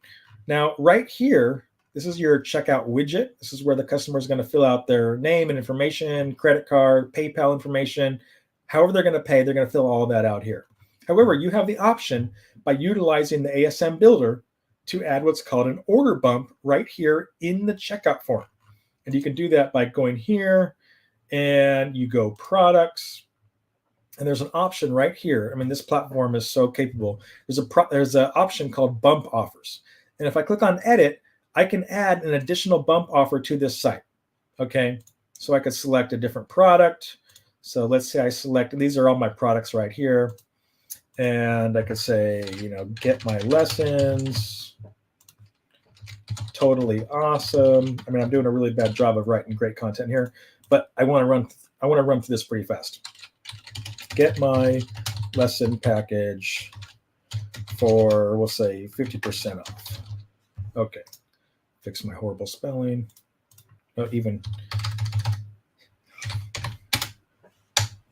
Now, right here, this is your checkout widget. This is where the customer is going to fill out their name and information, credit card, PayPal information. However they're going to pay, they're going to fill all that out here. However, you have the option by utilizing the ASM builder to add what's called an order bump right here in the checkout form. And you can do that by going here and you go products. And there's an option right here. I mean, this platform is so capable. There's an option called bump offers. And if I click on edit, I can add an additional bump offer to this site. Okay. So I could select a different product. So let's say I select, and these are all my products right here. And I could say, get my lessons. Totally awesome. I mean, I'm doing a really bad job of writing great content here, but I want to run through this pretty fast. Get my lesson package for, we'll say, 50% off. Okay. Fix my horrible spelling. No, even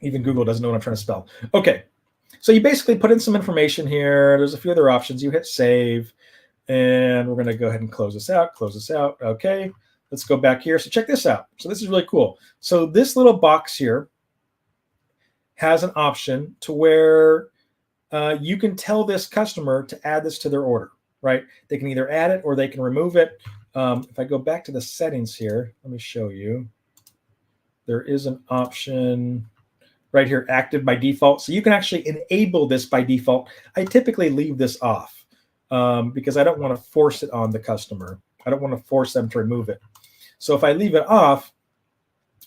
Google doesn't know what I'm trying to spell. Okay. So you basically put in some information here. There's a few other options. You hit save, and we're going to go ahead and close this out. Okay. Let's go back here. So check this out. So this is really cool. So this little box here has an option to where you can tell this customer to add this to their order, right? They can either add it or they can remove it. If I go back to the settings here, let me show you. There is an option right here, active by default. So you can actually enable this by default. I typically leave this off because I don't want to force it on the customer. I don't want to force them to remove it. So if I leave it off,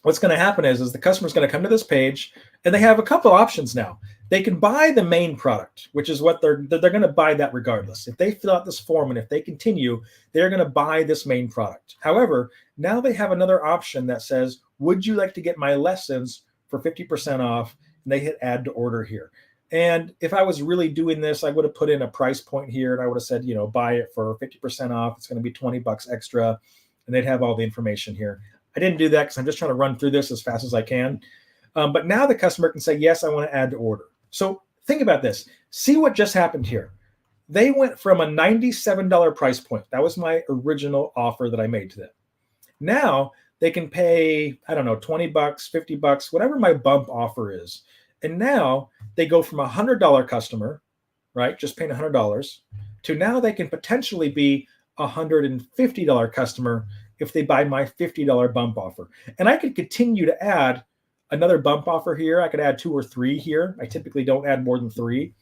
what's going to happen is the customer is going to come to this page and they have a couple options now. They can buy the main product, which is what they're going to buy that regardless. If they fill out this form and if they continue, they're going to buy this main product. However, now they have another option that says, would you like to get my lessons for 50% off? And they hit add to order here. And if I was really doing this, I would have put in a price point here and I would have said, buy it for 50% off. It's going to be $20 extra. And they'd have all the information here. I didn't do that because I'm just trying to run through this as fast as I can. But now the customer can say, yes, I want to add to order. So think about this. See what just happened here. They went from a $97 price point. That was my original offer that I made to them. Now they can pay, I don't know, $20, $50, whatever my bump offer is. And now they go from a $100 customer, right, just paying $100, to now they can potentially be a $150 customer if they buy my $50 bump offer. And I could continue to add another bump offer here. I could add 2 or 3 here. I typically don't add more than 3.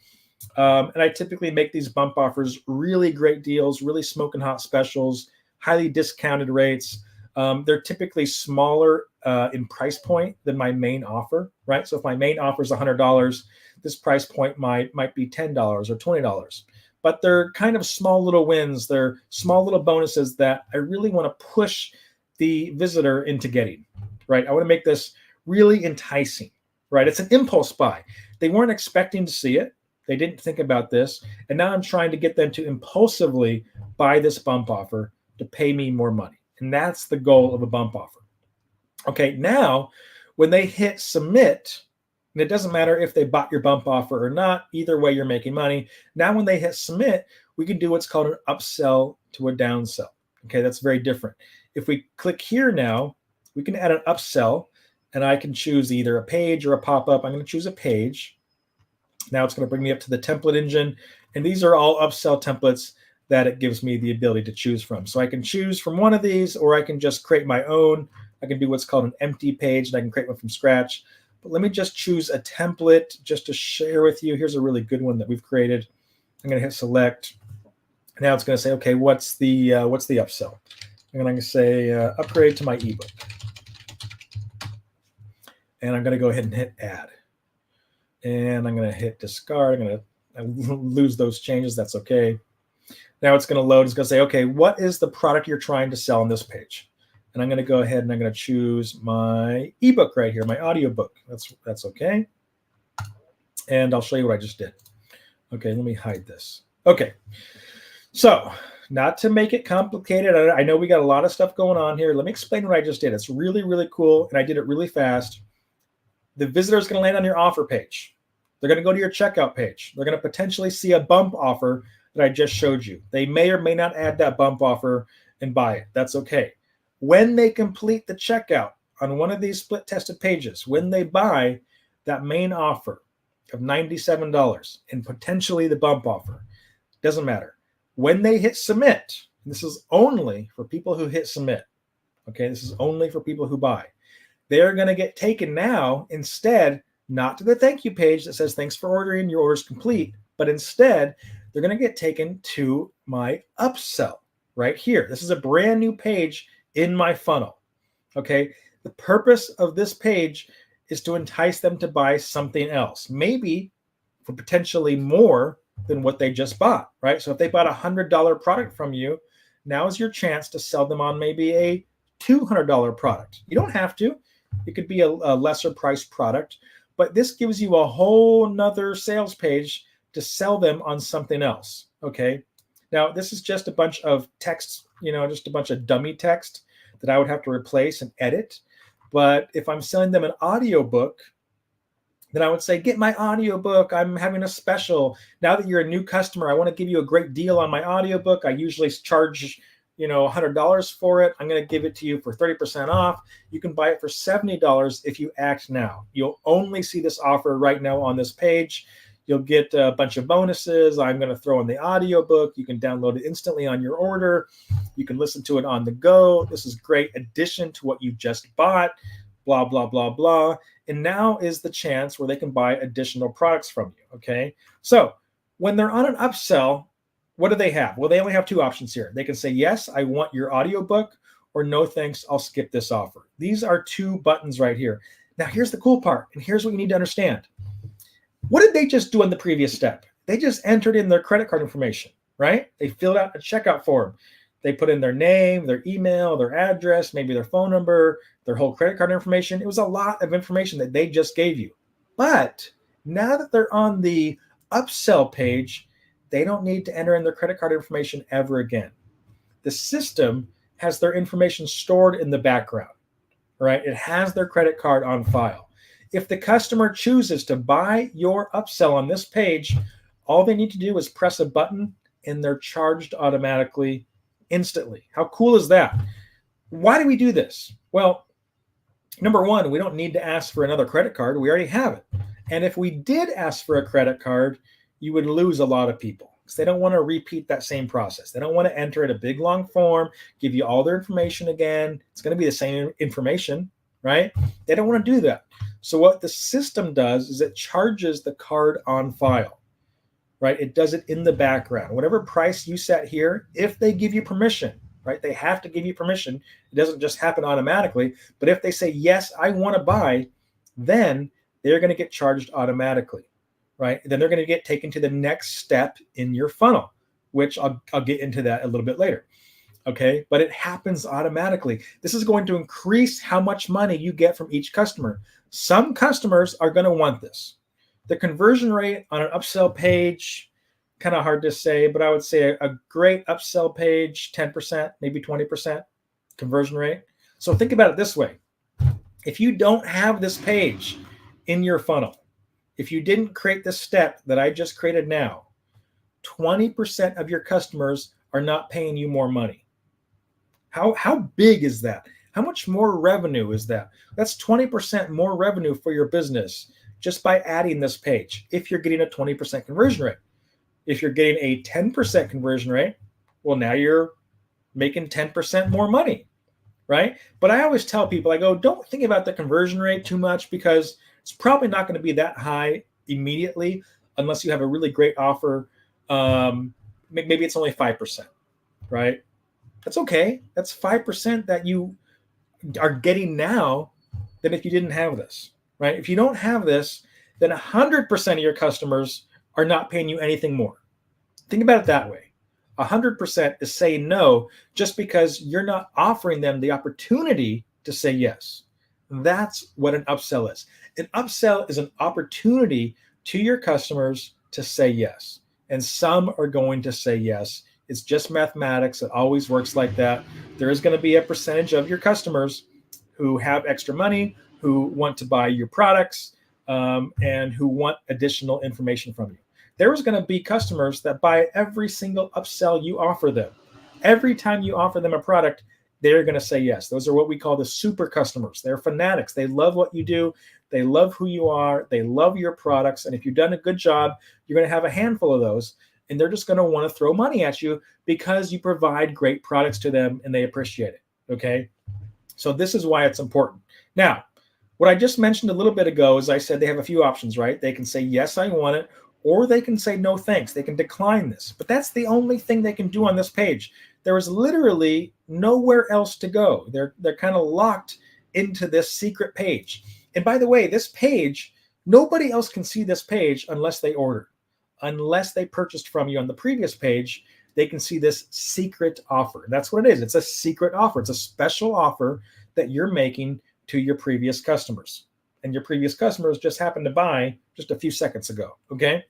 And I typically make these bump offers really great deals, really smoking hot specials, highly discounted rates. They're typically smaller in price point than my main offer, right? So if my main offer is $100, this price point might be $10 or $20. But they're kind of small little wins. They're small little bonuses that I really want to push the visitor into getting, right? I want to make this really enticing, right? It's an impulse buy. They weren't expecting to see it. They didn't think about this. And now I'm trying to get them to impulsively buy this bump offer to pay me more money. And that's the goal of a bump offer. Okay, now when they hit submit, and it doesn't matter if they bought your bump offer or not, either way you're making money. Now when they hit submit, we can do what's called an upsell to a downsell. Okay, that's very different. If we click here now, we can add an upsell, and I can choose either a page or a pop-up. I'm going to choose a page. Now it's going to bring me up to the template engine, and these are all upsell templates that it gives me the ability to choose from. So I can choose from one of these, or I can just create my own. I can do what's called an empty page, and I can create one from scratch. But let me just choose a template just to share with you. Here's a really good one that we've created. I'm going to hit select. Now it's going to say, okay, what's the upsell? I'm going to say upgrade to my ebook. And I'm going to go ahead and hit add. And I'm going to hit discard. I'm going to lose those changes. That's okay. Now it's going to load. It's going to say, okay, what is the product you're trying to sell on this page? And I'm going to go ahead and I'm going to choose my ebook right here, my audiobook. That's okay. And I'll show you what I just did. Okay, let me hide this. Okay. So not to make it complicated, I know we got a lot of stuff going on here. Let me explain what I just did. It's really, really cool, and I did it really fast. The visitor is going to land on your offer page. They're going to go to your checkout page. They're going to potentially see a bump offer that I just showed you. They may or may not add that bump offer and buy it. That's okay. When they complete the checkout on one of these split tested pages, when they buy that main offer of $97 and potentially the bump offer, doesn't matter. When they hit submit, this is only for people who hit submit. Okay, this is only for people who buy. They're going to get taken now instead, not to the thank you page that says thanks for ordering, your order's complete, but instead they're going to get taken to my upsell right here. This is a brand new page in my funnel. Okay, the purpose of this page is to entice them to buy something else, maybe for potentially more than what they just bought, right? So if they bought a $100 product from you, now is your chance to sell them on maybe a $200 product. You don't have to. It could be a lesser priced product, but this gives you a whole nother sales page to sell them on something else, okay? Now, this is just a bunch of text, just a bunch of dummy text that I would have to replace and edit. But if I'm selling them an audiobook, then I would say, get my audiobook. I'm having a special. Now that you're a new customer, I want to give you a great deal on my audiobook. I usually charge, $100 for it. I'm going to give it to you for 30% off. You can buy it for $70 if you act now. You'll only see this offer right now on this page. You'll get a bunch of bonuses. I'm going to throw in the audiobook. You can download it instantly on your order. You can listen to it on the go. This is great addition to what you just bought, blah, blah, blah, blah. And now is the chance where they can buy additional products from you, okay? So when they're on an upsell, what do they have? Well, they only have two options here. They can say, yes, I want your audiobook, or no, thanks, I'll skip this offer. These are two buttons right here. Now, here's the cool part, and here's what you need to understand. What did they just do in the previous step? They just entered in their credit card information, right? They filled out a checkout form. They put in their name, their email, their address, maybe their phone number, their whole credit card information. It was a lot of information that they just gave you. But now that they're on the upsell page, they don't need to enter in their credit card information ever again. The system has their information stored in the background, right? It has their credit card on file. If the customer chooses to buy your upsell on this page, all they need to do is press a button and they're charged automatically instantly. How cool is that? Why do we do this? Well, number one, we don't need to ask for another credit card. We already have it. And if we did ask for a credit card, you would lose a lot of people because they don't want to repeat that same process. They don't want to enter in a big, long form, give you all their information again. It's going to be the same information, right? They don't want to do that. So what the system does is it charges the card on file, right? It does it in the background. Whatever price you set here, if they give you permission, right? They have to give you permission. It doesn't just happen automatically. But if they say, yes, I want to buy, then they're going to get charged automatically, right? Then they're going to get taken to the next step in your funnel, which I'll get into that a little bit later. okay? But it happens automatically. This is going to increase how much money you get from each customer. Some customers are going to want this. The conversion rate on an upsell page, kind of hard to say, but I would say a great upsell page, 10%, maybe 20% conversion rate. So think about it this way. If you don't have this page in your funnel, if you didn't create this step that I just created now, 20% of your customers are not paying you more money. How big is that? How much more revenue is that? That's 20% more revenue for your business just by adding this page if you're getting a 20% conversion rate. If you're getting a 10% conversion rate, well, now you're making 10% more money, right? But I always tell people, I go, don't think about the conversion rate too much because it's probably not going to be that high immediately unless you have a really great offer. Maybe it's only 5%, right? That's okay. That's 5% that you are getting now than if you didn't have this, right? If you don't have this, then 100% of your customers are not paying you anything more. Think about it that way. 100% is saying no just because you're not offering them the opportunity to say yes. That's what an upsell is. An upsell is an opportunity to your customers to say yes. And some are going to say yes. It's just mathematics. It always works like that. There is going to be a percentage of your customers who have extra money, who want to buy your products, and who want additional information from you. There is going to be customers that buy every single upsell you offer them. Every time you offer them a product, they're going to say yes. Those are what we call the super customers. They're fanatics. They love what you do. They love who you are. They love your products. And if you've done a good job, you're going to have a handful of those. And they're just going to want to throw money at you because you provide great products to them and they appreciate it. Okay. So this is why it's important. Now, what I just mentioned a little bit ago is I said they have a few options, right? They can say, yes, I want it, or they can say, no, thanks. They can decline this. But that's the only thing they can do on this page. There is literally nowhere else to go. They're kind of locked into this secret page. And by the way, this page, nobody else can see this page unless they order. Unless they purchased from you on the previous page, they can see this secret offer. That's what it is. It's a secret offer. It's a special offer that you're making to your previous customers. And your previous customers just happened to buy just a few seconds ago, okay?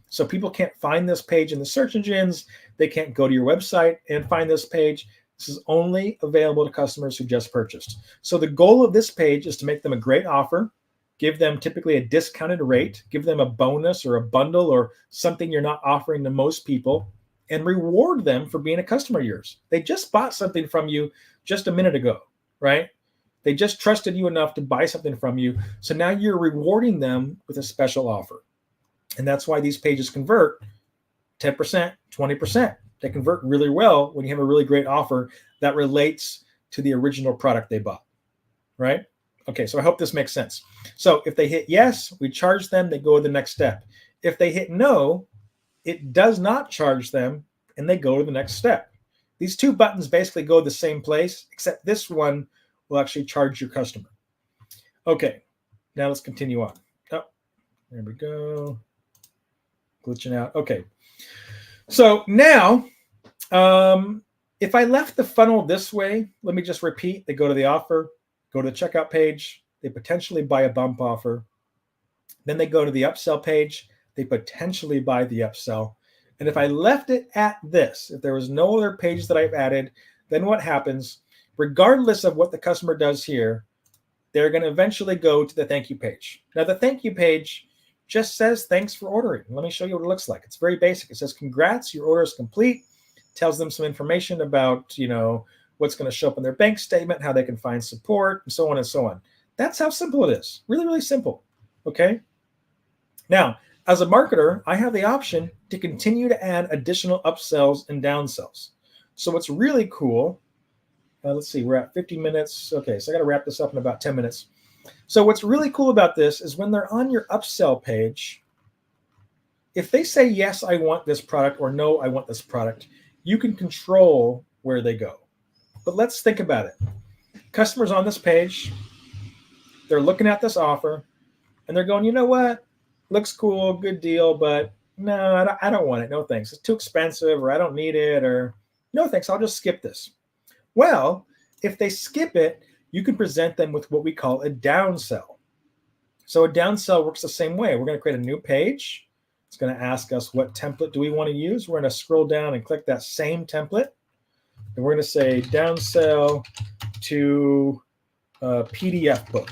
So people can't find this page in the search engines. They can't go to your website and find this page. This is only available to customers who just purchased. So the goal of this page is to make them a great offer, give them typically a discounted rate, give them a bonus or a bundle or something you're not offering to most people, and reward them for being a customer of yours. They just bought something from you just a minute ago, right? They just trusted you enough to buy something from you. So now you're rewarding them with a special offer. And that's why these pages convert 10%, 20%. They convert really well when you have a really great offer that relates to the original product they bought, right? Okay, so I hope this makes sense. So if they hit yes, we charge them, they go to the next step. If they hit no, it does not charge them and they go to the next step. These two buttons basically go to the same place, except this one will actually charge your customer. Okay, now let's continue on. Oh, there we go. Glitching out. Okay. So now, if I left the funnel this way, let me just repeat. They go to the offer, go to the checkout page. They potentially buy a bump offer. Then they go to the upsell page. They potentially buy the upsell. And if I left it at this, if there was no other pages that I've added, then what happens, regardless of what the customer does here, they're going to eventually go to the thank you page. Now, the thank you page just says, thanks for ordering. Let me show you what it looks like. It's very basic. It says, congrats, your order is complete. Tells them some information about, what's going to show up in their bank statement, how they can find support, and so on and so on. That's how simple it is. Really, really simple. Okay. Now, as a marketer, I have the option to continue to add additional upsells and downsells. So what's really cool, let's see, we're at 50 minutes. Okay, so I got to wrap this up in about 10 minutes. So what's really cool about this is when they're on your upsell page, if they say, yes, I want this product, or no, I want this product, you can control where they go. But let's think about it. Customers on this page, they're looking at this offer, and they're going, you know what? Looks cool, good deal, but no, I don't want it. No thanks. It's too expensive, or I don't need it, or no thanks. I'll just skip this. Well, if they skip it, you can present them with what we call a downsell. So a downsell works the same way. We're going to create a new page. It's going to ask us what template do we want to use. We're going to scroll down and click that same template. And we're going to say downsell to a PDF book.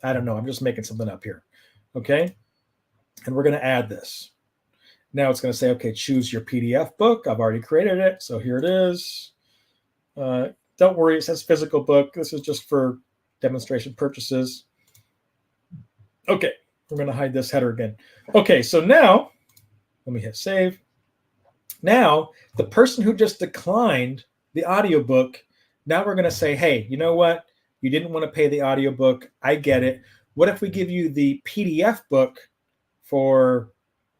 I don't know. I'm just making something up here. Okay. And we're going to add this. Now it's going to say, okay, choose your PDF book. I've already created it. So here it is. Don't worry. It says physical book. This is just for demonstration purposes. Okay. We're going to hide this header again. Okay. So now let me hit save. Now the person who just declined the audiobook, now we're going to say, hey, you know what? You didn't want to pay the audiobook. I get it. What if we give you the PDF book for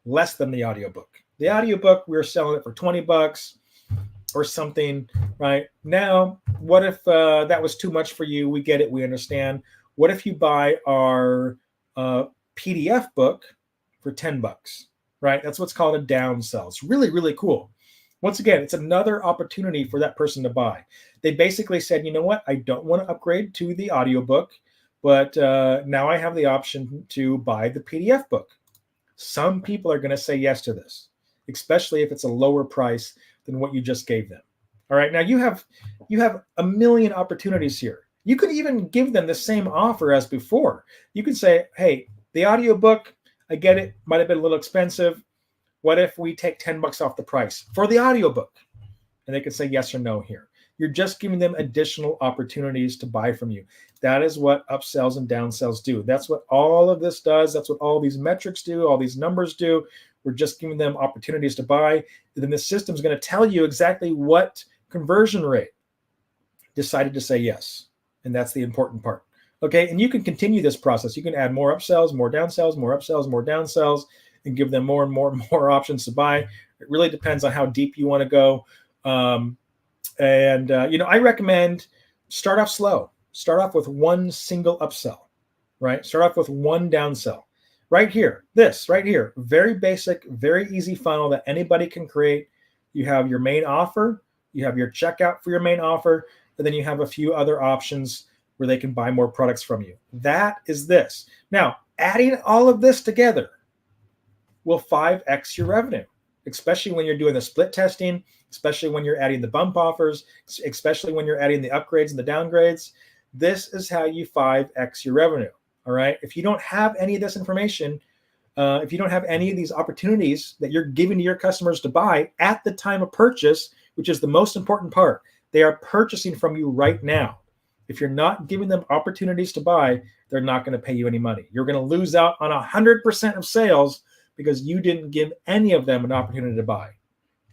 less than the audiobook? The audiobook, we're selling it for $20 or something, right? Now, what if that was too much for you? We get it. We understand. What if you buy our PDF book for $10, right? That's what's called a downsell. It's really, really cool. Once again, it's another opportunity for that person to buy. They basically said, you know what? I don't want to upgrade to the audiobook, but now I have the option to buy the PDF book. Some people are going to say yes to this, especially if it's a lower price than what you just gave them. All right. Now you have a million opportunities here. You could even give them the same offer as before. You could say, hey, the audiobook, I get it, might have been a little expensive. What if we take $10 off the price for the audiobook? And they can say yes or no here. You're just giving them additional opportunities to buy from you. That is what upsells and downsells do. That's what all of this does. That's what all these metrics do, all these numbers do. We're just giving them opportunities to buy. And then the system is going to tell you exactly what conversion rate decided to say yes. And that's the important part. Okay, and you can continue this process. You can add more upsells, more downsells, more upsells, more downsells, and give them more and more and more options to buy. It really depends on how deep you want to go. I recommend start off slow. Start off with one single upsell, right? Start off with one downsell. Right here, this right here, very basic, very easy funnel that anybody can create. You have your main offer, you have your checkout for your main offer, and then you have a few other options where they can buy more products from you. That is this. Now, adding all of this together will 5x your revenue, especially when you're doing the split testing, especially when you're adding the bump offers, especially when you're adding the upgrades and the downgrades. This is how you 5x your revenue. All right. If you don't have any of this information, if you don't have any of these opportunities that you're giving to your customers to buy at the time of purchase, which is the most important part, they are purchasing from you right now. If you're not giving them opportunities to buy, they're not going to pay you any money. You're going to lose out on 100% of sales because you didn't give any of them an opportunity to buy.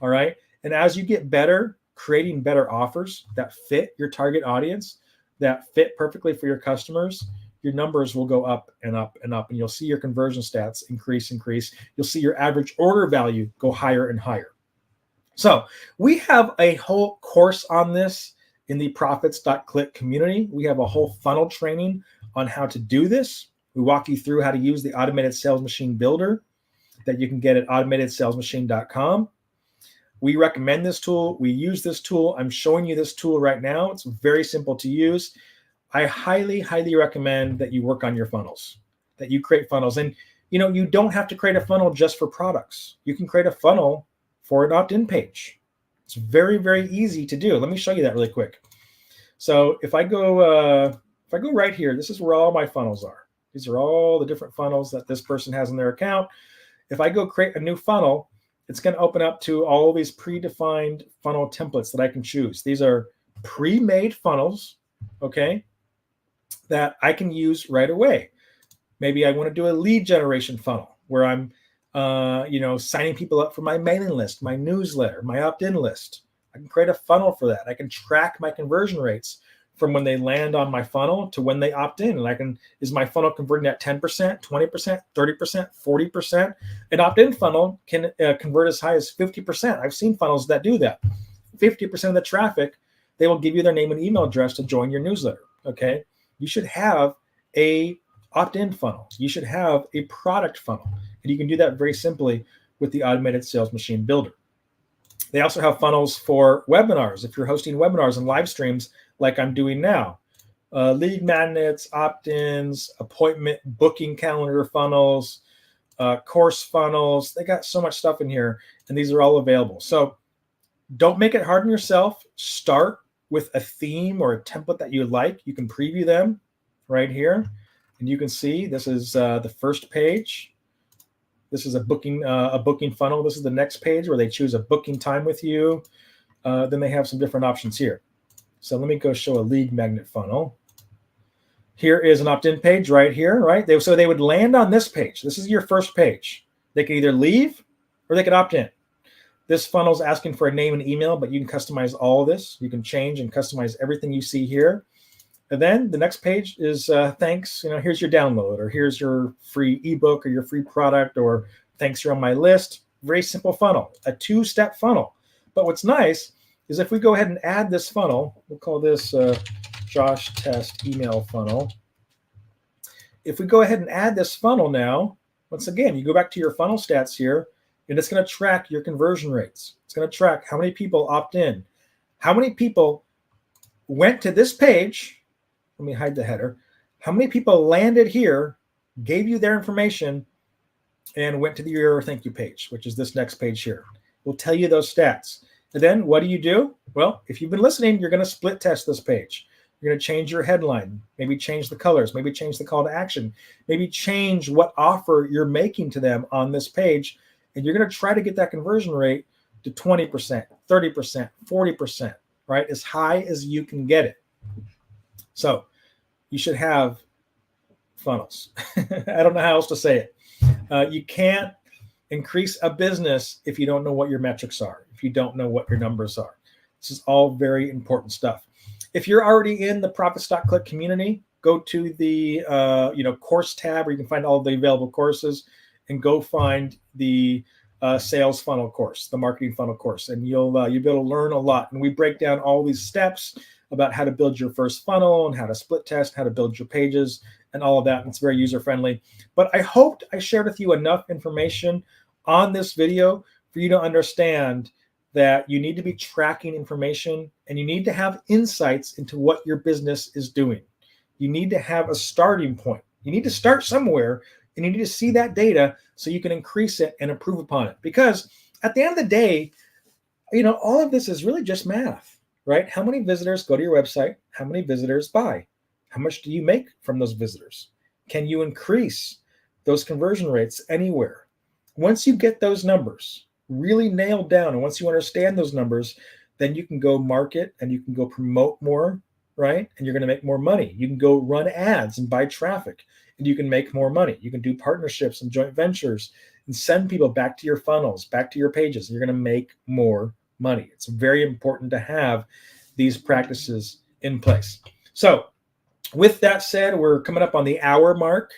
All right. And as you get better, creating better offers that fit your target audience, that fit perfectly for your customers, your numbers will go up and up and up, and you'll see your conversion stats increase. You'll see your average order value go higher and higher. So we have a whole course on this in the profits.click community. We have a whole funnel training on how to do this. We walk you through how to use the automated sales machine builder that you can get at automatedsalesmachine.com. We recommend this tool. We use this tool. I'm showing you this tool right now. It's very simple to use. I highly, highly recommend that you work on your funnels, that you create funnels. And, you don't have to create a funnel just for products. You can create a funnel for an opt-in page. It's very, very easy to do. Let me show you that really quick. So if I go right here, this is where all my funnels are. These are all the different funnels that this person has in their account. If I go create a new funnel, it's going to open up to all these predefined funnel templates that I can choose. These are pre-made funnels, okay, that I can use right away. Maybe I want to do a lead generation funnel where I'm, signing people up for my mailing list, my newsletter, my opt-in list. I can create a funnel for that. I can track my conversion rates from when they land on my funnel to when they opt in. And is my funnel converting at 10%, 20%, 30%, 40%? An opt-in funnel can convert as high as 50%. I've seen funnels that do that. 50% of the traffic, they will give you their name and email address to join your newsletter, okay? You should have a opt-in funnel. You should have a product funnel. And you can do that very simply with the automated sales machine builder. They also have funnels for webinars. If you're hosting webinars and live streams like I'm doing now, lead magnets, opt-ins, appointment booking calendar funnels, course funnels. They got so much stuff in here, and these are all available. So don't make it hard on yourself. Start with a theme or a template that you like. You can preview them right here, and you can see this is the first page. This is a booking funnel. This is the next page where they choose a booking time with you. Then they have some different options here. So let me go show a lead magnet funnel. Here is an opt-in page right here, right? So they would land on this page. This is your first page. They can either leave or they can opt in. This funnel is asking for a name and email, but you can customize all of this. You can change and customize everything you see here. And then the next page is thanks, here's your download, or here's your free ebook or your free product, or thanks, you're on my list. Very simple funnel, a 2-step funnel. But what's nice is if we go ahead and add this funnel, we'll call this Josh Test email funnel. If we go ahead and add this funnel now, once again, you go back to your funnel stats here, and it's going to track your conversion rates. It's going to track how many people opt in, how many people went to this page. Let me hide the header. How many people landed here, gave you their information, and went to your thank you page, which is this next page here. We'll tell you those stats. And then what do? Well, if you've been listening, you're going to split test this page. You're going to change your headline, maybe change the colors, maybe change the call to action, maybe change what offer you're making to them on this page. And you're going to try to get that conversion rate to 20%, 30%, 40%, right? As high as you can get it. So you should have funnels. I don't know how else to say it. You can't increase a business if you don't know what your metrics are, if you don't know what your numbers are. This is all very important stuff. If you're already in the Profits.Click community, go to the course tab where you can find all of the available courses, and go find the sales funnel course, the marketing funnel course, and you'll be able to learn a lot. And we break down all these steps about how to build your first funnel and how to split test, how to build your pages, and all of that. And it's very user-friendly. But I hoped I shared with you enough information on this video for you to understand that you need to be tracking information, and you need to have insights into what your business is doing. You need to have a starting point. You need to start somewhere, and you need to see that data so you can increase it and improve upon it. Because at the end of the day, all of this is really just math, right? How many visitors go to your website? How many visitors buy? How much do you make from those visitors? Can you increase those conversion rates anywhere? Once you get those numbers really nailed down, and once you understand those numbers, then you can go market and you can go promote more, right? And you're going to make more money. You can go run ads and buy traffic, and you can make more money. You can do partnerships and joint ventures and send people back to your funnels, back to your pages, and you're going to make more money. It's very important to have these practices in place. So with that said, we're coming up on the hour mark.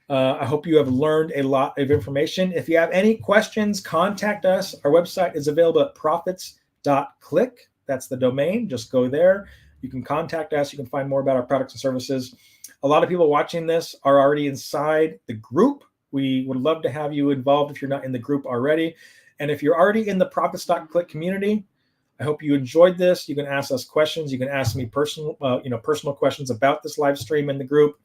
I hope you have learned a lot of information. If you have any questions, contact us. Our website is available at profits.click. That's the domain. Just go there. You can contact us. You can find more about our products and services. A lot of people watching this are already inside the group. We would love to have you involved if you're not in the group already. And if you're already in the Profits.Click community, I hope you enjoyed this. You can ask us questions. You can ask me personal questions about this live stream in the group.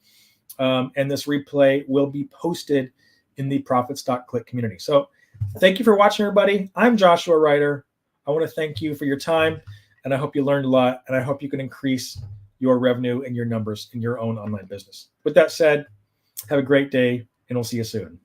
And this replay will be posted in the Profits.Click community. So thank you for watching, everybody. I'm Joshua Ryder. I want to thank you for your time, and I hope you learned a lot, and I hope you can increase your revenue and your numbers in your own online business. With that said, have a great day, and we'll see you soon.